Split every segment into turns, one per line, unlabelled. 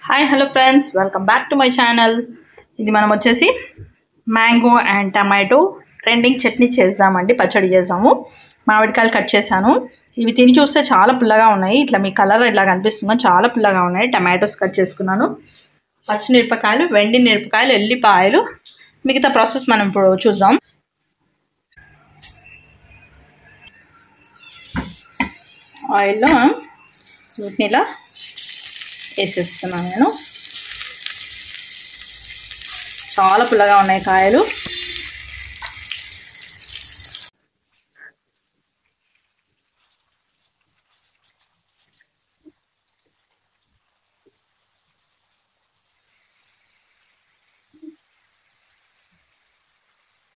Hi hello friends, welcome back to my channel. ఇది మనం వచ్చేసి mango and tomato trending chutney చేద్దామండి. పచ్చడి చేద్దాము. మామిడికాయలు కట్ చేశాను. ఇవి తిని చూస్తే చాలా పుల్లగా ఉన్నాయి. ఇట్లా మీ కలర్ ఇలా కనిపిస్తుందో చాలా పుల్లగా ఉన్నాయి. టమాటోస్ కట్ చేసుకున్నాను. పచ్చిమిరపకాయలు, వెండి మిరపకాయలు, ఎల్లిపాయలు. మిగతా ప్రాసెస్ మనం ఇప్పుడు చూద్దాం. ఆయిల్లో వీటిని ఇలా వేసేస్తున్నాను నేను. చాలా పుల్లగా ఉన్నాయి కాయలు.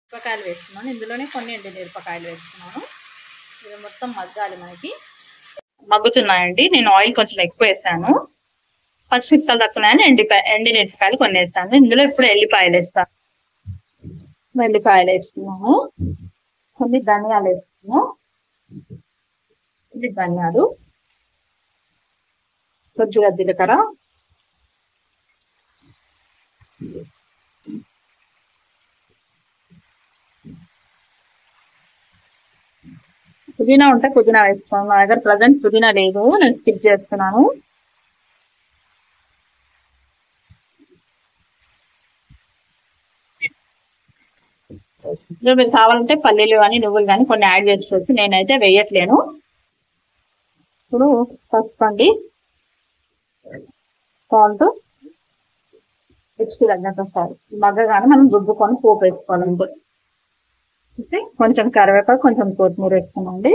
మిరపకాయలు వేస్తున్నాను. ఇందులోనే కొన్ని ఎండు మిరపకాయలు వేస్తున్నాను. ఇది మొత్తం మగ్గాలి. మనకి మగ్గుతున్నాయండి. నేను ఆయిల్ కొంచెం ఎక్కువ వేసాను. పచ్చిమిరపకాయలు తక్కువని ఎండి మిరపకాయలు కొన్ని వేస్తాను. ఇందులో ఇప్పుడు ఎల్లిపాయలు వేస్తాను. ఎల్లిపాయలు వేస్తున్నాను. కొన్ని ధనియాలు వేస్తున్నాను. ఇది ధనియాలు, కొద్దిగా జీలకర్ర, పుదీనా ఉంటే పుదీనా వేస్తున్నాను. నా దగ్గర ప్రజెంట్ పుదీనా లేదు, నేను స్కిప్ చేస్తున్నాను. మీరు కావాలంటే పల్లీలు కానీ నువ్వులు కానీ కొన్ని యాడ్ చేసుకోవచ్చు. నేనైతే వేయట్లేను. ఇప్పుడు పసుపు అండి, సాల్ట్, రుచికి తగ్గంత సాల్ట్. మగ్గగానే మనం రుబ్బుకొని పోపు వేసుకోవాలి. కొంచెం కరివేపాకు, కొంచెం కొత్తిమీర వేసుకోండి.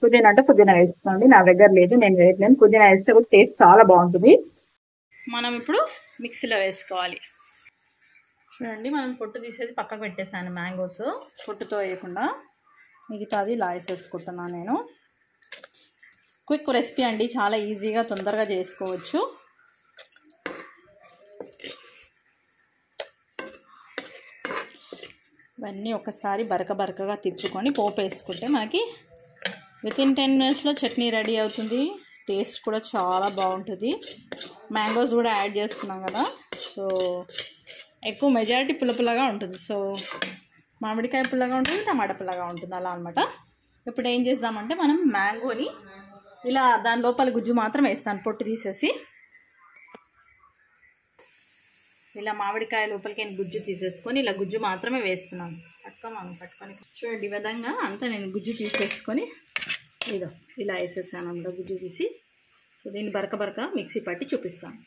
పుదీనా అంటే పుదీనా వేసుకోండి. నా దగ్గర లేదు, నేను వేయట్లేను. పుదీనా వేస్తే కూడా టేస్ట్ చాలా బాగుంటుంది. మనం ఇప్పుడు మిక్సీలో వేసుకోవాలి. చూడండి, మనం పొట్టు తీసేది పక్కకు పెట్టేసాను. మ్యాంగోస్ పొట్టుతో వేయకుండా మిగతాది ఇలా వేసేసుకుంటున్నాను నేను. క్విక్ రెసిపీ అండి, చాలా ఈజీగా తొందరగా చేసుకోవచ్చు. ఇవన్నీ ఒకసారి బరకగా తిప్పుకొని పోపు వేసుకుంటే మనకి వితిన్ 10 minutesలో చట్నీ రెడీ అవుతుంది. టేస్ట్ కూడా చాలా బాగుంటుంది. మ్యాంగోస్ కూడా యాడ్ చేస్తున్నాం కదా, సో ఎక్కువ మెజారిటీ పుల్లగా ఉంటుంది. సో మామిడికాయ పుల్లగా ఉంటుంది, టమాటా పుల్లగా ఉంటుంది, అలా అనమాట. ఇప్పుడు ఏం చేద్దామంటే మనం మ్యాంగోని ఇలా దాని లోపల గుజ్జు మాత్రం వేస్తాను, పొట్టు తీసేసి. ఇలా మామిడికాయ లోపలికి గుజ్జు తీసేసుకొని ఇలా గుజ్జు మాత్రమే వేస్తున్నాను. పట్టుకొని చూడండి, ఈ విధంగా అంతా నేను గుజ్జు తీసేసుకొని ఇదో ఇలా వేసేసాను అందులో గుజ్జు తీసి. సో దీన్ని బరక మిక్సీ పట్టి చూపిస్తాను.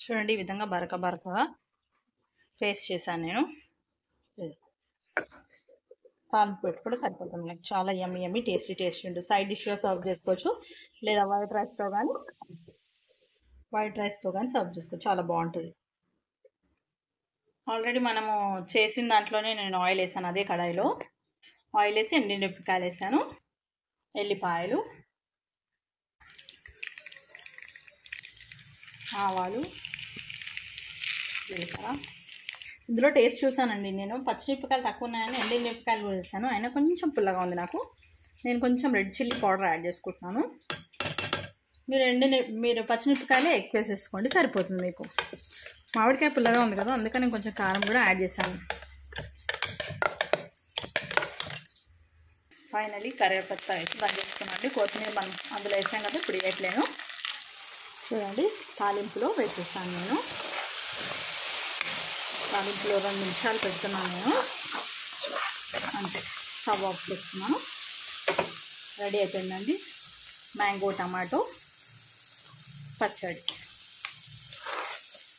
చూడండి, ఈ విధంగా బరకగా పేస్ట్ చేశాను నేను. పాలు పెట్టి కూడా సరిపోతుంది. నాకు చాలా యమ్మీ టేస్టీ ఉంటుంది. సైడ్ డిష్గా సర్వ్ చేసుకోవచ్చు, లేదా వైట్ రైస్తో కానీ సర్వ్ చేసుకోవచ్చు. చాలా బాగుంటుంది. ఆల్రెడీ మనము చేసిన దాంట్లోనే నేను ఆయిల్ వేసాను. అదే కడాయిలో ఆయిల్ వేసి ఎండి మిరపకాయలు వేసాను, ఎల్లిపాయలు, ఆవాలు, జీలకర్ర. ఇందులో టేస్ట్ చూసానండి నేను. పచ్చిమిరపకాయలు తక్కువ ఉన్నాయని ఎండి మిరపకాయలు కూడా వేసాను. అయినా కొంచెం పుల్లగా ఉంది నాకు. నేను కొంచెం రెడ్ చిల్లీ పౌడర్ యాడ్ చేసుకుంటున్నాను. మీరు పచ్చిమిరపకాయలే ఎక్కువ వేసేసుకోండి, సరిపోతుంది మీకు. మామిడికాయ పుల్లగా ఉంది కదా, అందుకని నేను కొంచెం కారం కూడా యాడ్ చేశాను. ఫైనలీ కరివేపత్త వేసి బంద్ చేసుకున్నాండి. కొత్తిమీర మనం అందులో వేసాం కదా, ఇప్పుడు వేయట్లేను. చూడండి, తాలింపులో వేసేస్తాను నేను. తాలింపులో 2 నిమిషాలు పెడుతున్నాను నేను, అంతే. స్టవ్ ఆఫ్ చేస్తున్నాను. రెడీ అయిపోయిందండి మ్యాంగో టమాటో పచ్చడి.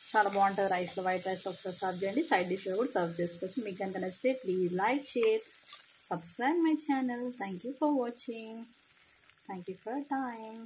చాలా బాగుంటుంది. రైస్లో, వైట్ రైస్లో ఒకసారి సర్వ్ చేయండి. సైడ్ డిష్లో కూడా సర్వ్ చేసుకోవచ్చు. మీకు కనుక నచ్చితే please like, share, subscribe my channel. Thank you for watching. Thank you for your time.